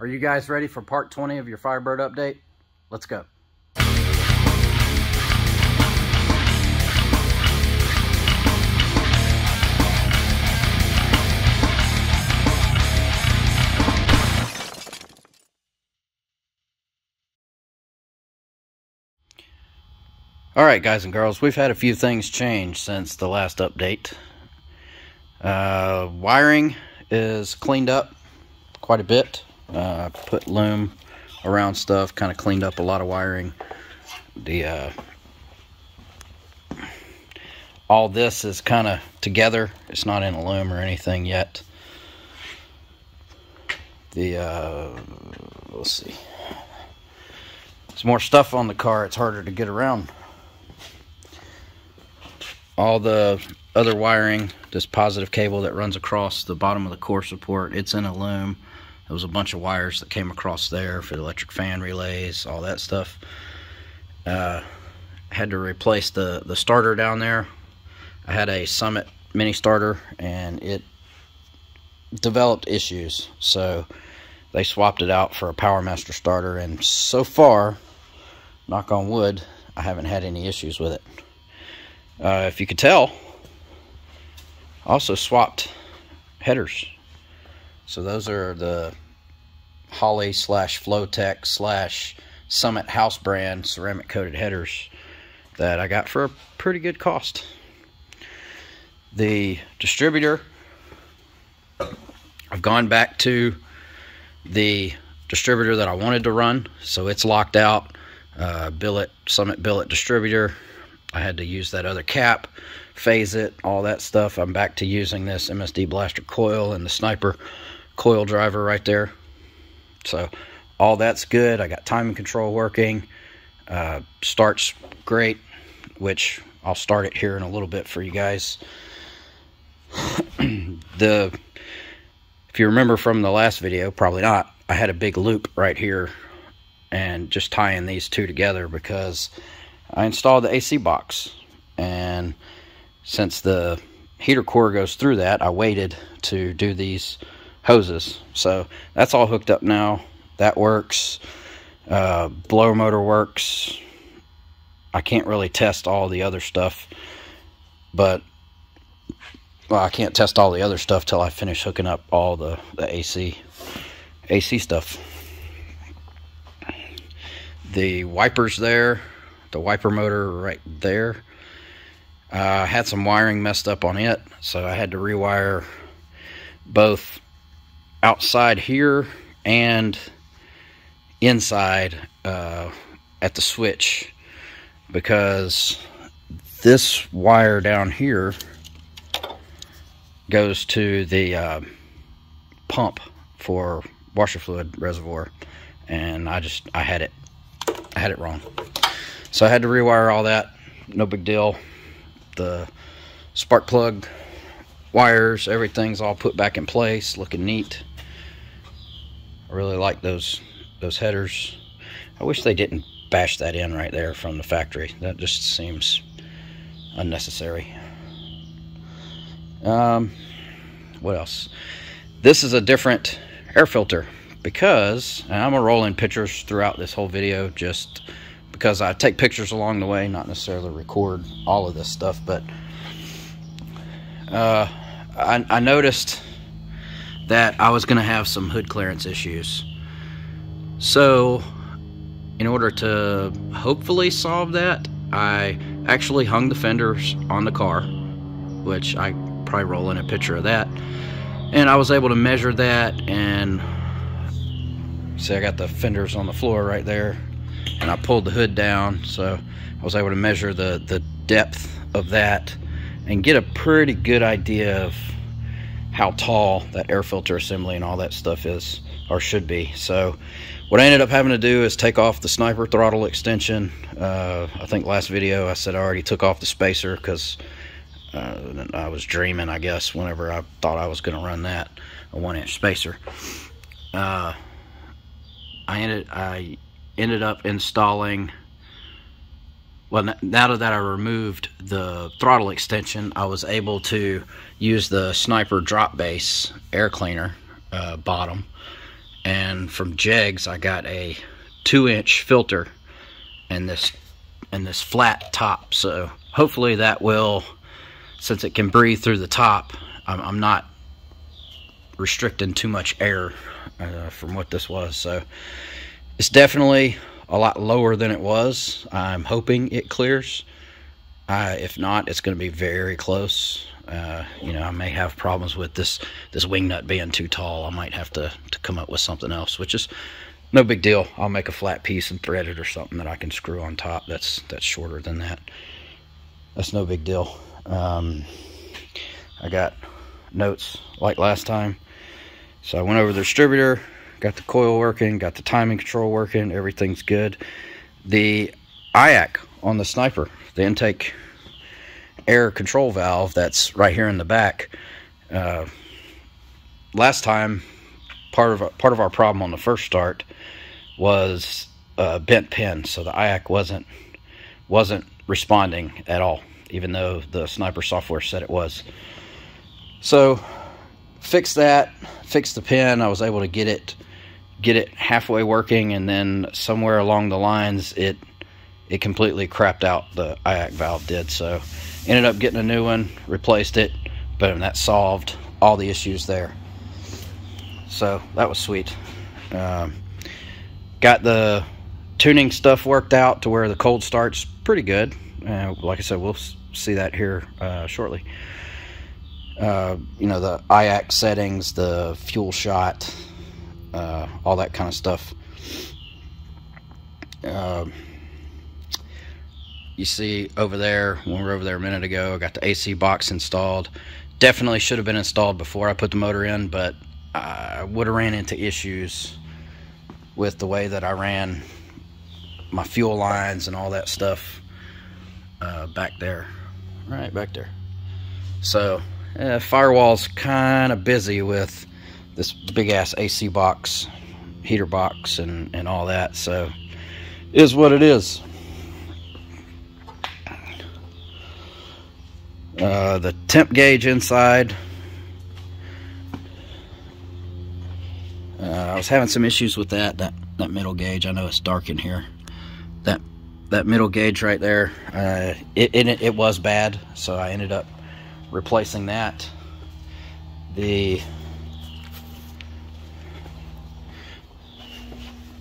Are you guys ready for part 20 of your Firebird update? Let's go. Alright guys and girls, we've had a few things change since the last update. Wiring is cleaned up quite a bit. Put loom around stuff, kind of cleaned up a lot of wiring. All this is kind of together. It's not in a loom or anything yet. Let's see. There's more stuff on the car. It's harder to get around. All the other wiring, this positive cable that runs across the bottom of the core support, it's in a loom. There was a bunch of wires that came across there for the electric fan relays, all that stuff. Had to replace the starter down there. I had a Summit mini starter and it developed issues, so they swapped it out for a Power Master starter, and so far, knock on wood, I haven't had any issues with it. If you could tell, I also swapped headers. So those are the Holley / Flowtech / Summit house brand ceramic coated headers that I got for a pretty good cost. The distributor, I've gone back to the distributor that I wanted to run, so it's locked out. Summit billet distributor. I had to use that other cap, phase it, all that stuff. I'm back to using this MSD blaster coil and the sniper coil driver right there. So all that's good. I got timing control working. Starts great, which I'll start it here in a little bit for you guys. If you remember from the last video, probably not, I had a big loop right here and just tying these two together because I installed the AC box, and since the heater core goes through that, I waited to do these hoses. So that's all hooked up now. That works. Blower motor works. I can't really test all the other stuff, but well, I can't test all the other stuff till I finish hooking up all the AC stuff. The wipers there. The wiper motor right there. Had some wiring messed up on it, so I had to rewire both outside here and inside at the switch, because this wire down here goes to the pump for washer fluid reservoir, and I had it wrong. So I had to rewire all that. No big deal. The spark plug wires, everything's all put back in place, looking neat. I really like those headers. I wish they didn't bash that in right there from the factory. That just seems unnecessary. What else? This is a different air filter because, and I'm gonna roll in pictures throughout this whole video just because I take pictures along the way, not necessarily record all of this stuff, but I noticed that I was going to have some hood clearance issues. So in order to hopefully solve that, I actually hung the fenders on the car, which I probably roll in a picture of that, and I was able to measure that, and see I got the fenders on the floor right there, and I pulled the hood down, so I was able to measure the depth of that and get a pretty good idea of how tall that air filter assembly and all that stuff is, or should be. So what I ended up having to do is take off the sniper throttle extension. I think last video I said I already took off the spacer because I was dreaming, I guess, whenever I thought I was going to run that, a 1-inch spacer. I ended up installing, well, now that I removed the throttle extension, I was able to use the Sniper drop base air cleaner bottom and from Jegs I got a 2-inch filter and this flat top. So hopefully that will, since it can breathe through the top, I'm not restricting too much air from what this was. So it's definitely a lot lower than it was. I'm hoping it clears. If not, it's going to be very close. You know, I may have problems with this wing nut being too tall. I might have to come up with something else, which is no big deal. I'll make a flat piece and thread it or something that I can screw on top that's shorter than that. That's no big deal. I got notes like last time. So I went over the distributor, got the coil working, got the timing control working, everything's good. The IAC on the Sniper, the intake air control valve that's right here in the back, last time part of our problem on the first start was bent pin, so the IAC wasn't responding at all, even though the Sniper software said it was. So fixed that, fixed the pin. I was able to get it halfway working, and then somewhere along the lines it completely crapped out. The IAC valve did. So ended up getting a new one, replaced it, boom, that solved all the issues there. So that was sweet. Got the tuning stuff worked out to where the cold start's pretty good. Like I said, we'll see that here shortly. You know, the IAC settings, the fuel shot, all that kind of stuff. You see over there, when we were over there a minute ago, I got the AC box installed. Definitely should have been installed before I put the motor in, but I would have ran into issues with the way that I ran my fuel lines and all that stuff back there, right back there. So Firewall's kind of busy with this big ass AC box, heater box, and all that. So is what it is. The temp gauge inside, I was having some issues with that middle gauge. I know it's dark in here. That middle gauge right there, it was bad, so I ended up replacing that. The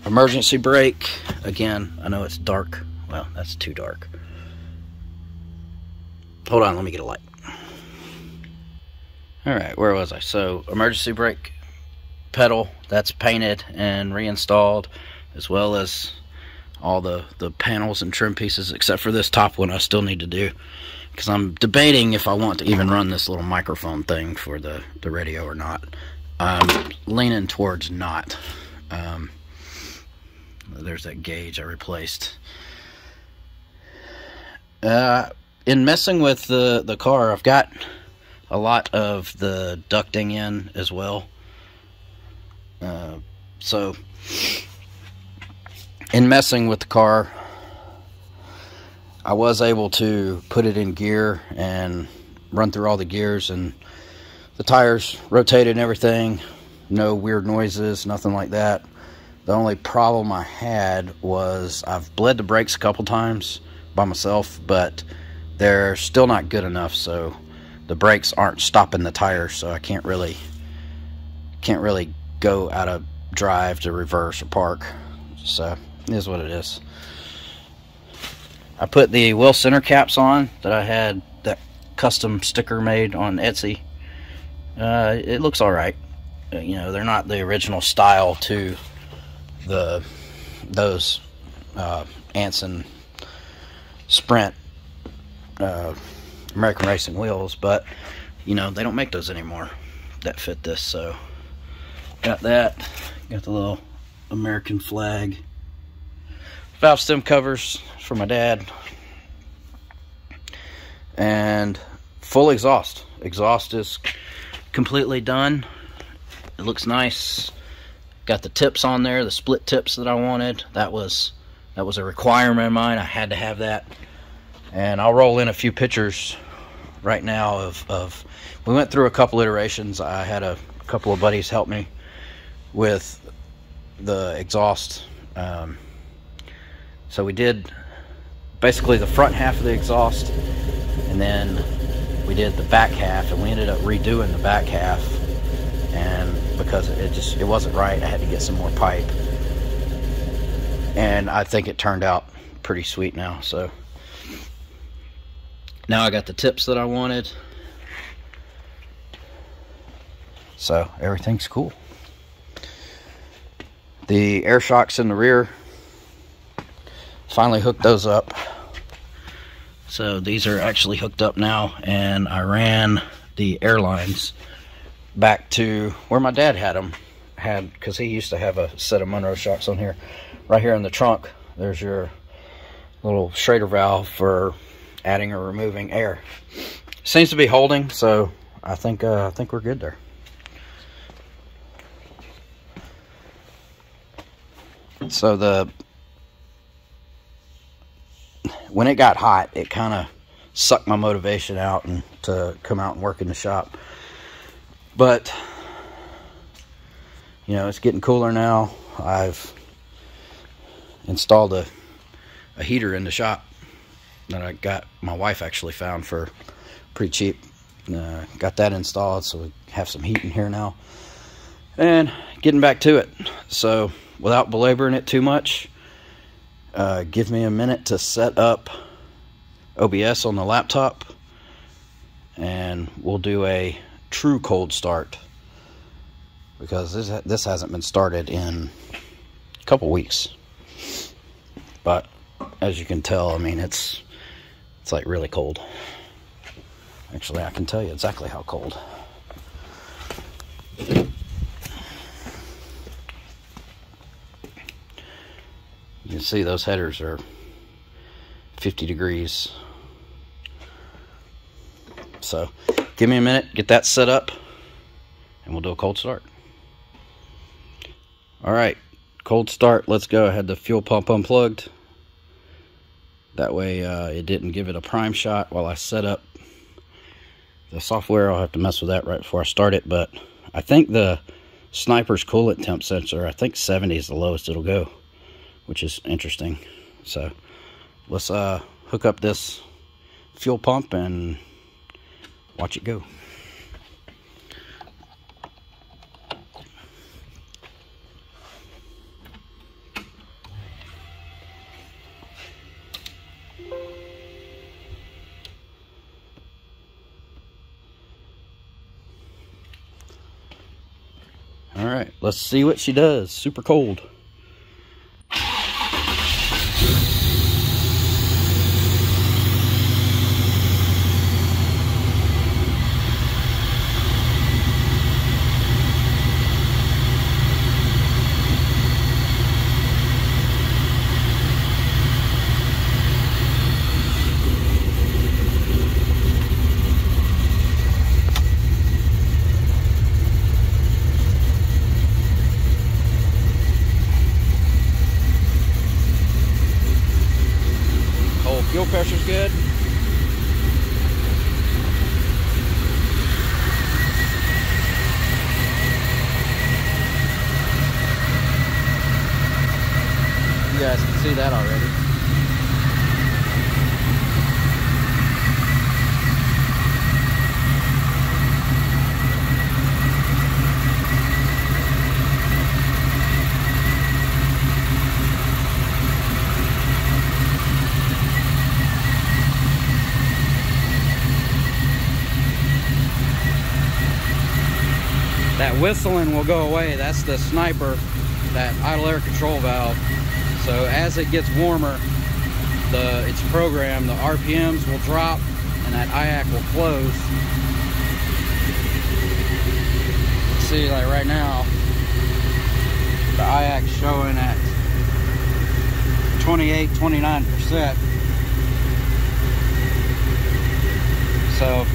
emergency brake, again, I know it's dark. Well, that's too dark. Hold on, let me get a light. Alright, where was I? So, emergency brake pedal, that's painted and reinstalled, as well as all the panels and trim pieces, except for this top one I still need to do, because I'm debating if I want to even run this little microphone thing for the radio or not. I'm leaning towards not. There's that gauge I replaced. In messing with the car, I've got a lot of the ducting in as well. So in messing with the car, I was able to put it in gear and run through all the gears, and the tires rotated and everything. No weird noises, nothing like that. The only problem I had was I've bled the brakes a couple times by myself, but they're still not good enough, so the brakes aren't stopping the tires, so I can't really go out of drive to reverse or park. So it is what it is. I put the wheel center caps on that I had that custom sticker made on Etsy. It looks alright. You know, they're not the original style to those Anson Sprint American Racing wheels, but you know, they don't make those anymore that fit this. So got that, got the little American flag, valve stem covers for my dad, and full exhaust. Exhaust is completely done. It looks nice. Got the tips on there, the split tips that I wanted. That was a requirement of mine. I had to have that. And I'll roll in a few pictures right now of we went through a couple iterations. I had a couple of buddies help me with the exhaust. So we did basically the front half of the exhaust, and then we did the back half, and we ended up redoing the back half, and because it wasn't right, I had to get some more pipe, and I think it turned out pretty sweet now. So now I got the tips that I wanted, so everything's cool. The air shocks in the rear, finally hooked those up. So these are actually hooked up now, and I ran the airlines back to where my dad had them, because he used to have a set of Monroe shocks on here. Right here in the trunk, there's your little Schrader valve for adding or removing air. Seems to be holding, so I think we're good there. So when it got hot, it kind of sucked my motivation out and to come out and work in the shop. But you know, it's getting cooler now. I've installed a heater in the shop that I got, my wife actually found for pretty cheap. Got that installed, so we have some heat in here now. And getting back to it. So without belaboring it too much, give me a minute to set up OBS on the laptop, and we'll do a true cold start, because this hasn't been started in a couple weeks. But as you can tell, I mean, it's like really cold. Actually, I can tell you exactly how cold. You can see those headers are 50 degrees. So give me a minute, get that set up, and we'll do a cold start. All right, cold start, let's go. I had the fuel pump unplugged. That way it didn't give it a prime shot while I set up the software. I'll have to mess with that right before I start it, but I think the Sniper's coolant temp sensor, I think 70 is the lowest it'll go, which is interesting. So let's hook up this fuel pump and watch it go. All right, let's see what she does. Super cold. Fuel pressure's good. You guys can see that already. That whistling will go away. That's the Sniper, that idle air control valve. So as it gets warmer, it's programmed, the RPMs will drop and that IAC will close. See, like right now, the IAC's showing at 28-29%. So,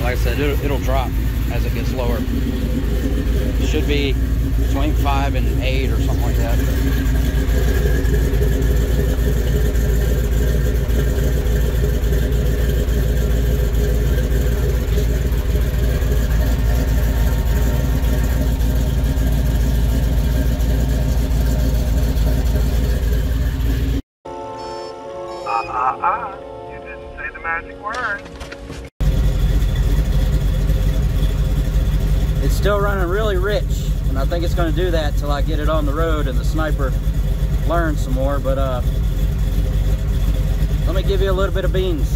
like I said, it'll drop as it gets lower. It should be between 5 and 8 or something like that. still running really rich, and I think it's going to do that till I get it on the road and the sniper learns some more. But let me give you a little bit of beans.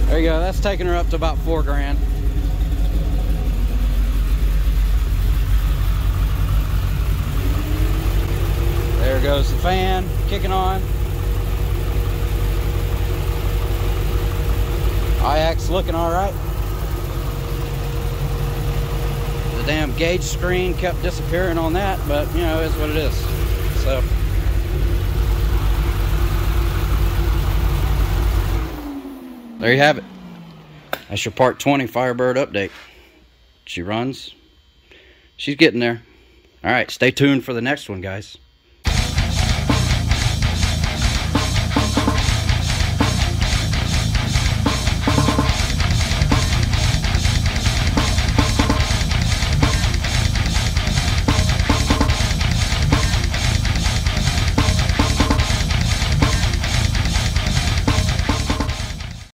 There you go, that's taking her up to about $4 grand. There goes the fan, kicking on. IX looking all right. The damn gauge screen kept disappearing on that, but you know, it is what it is. So. There you have it. That's your part 20 Firebird update. She runs. She's getting there. All right, stay tuned for the next one, guys.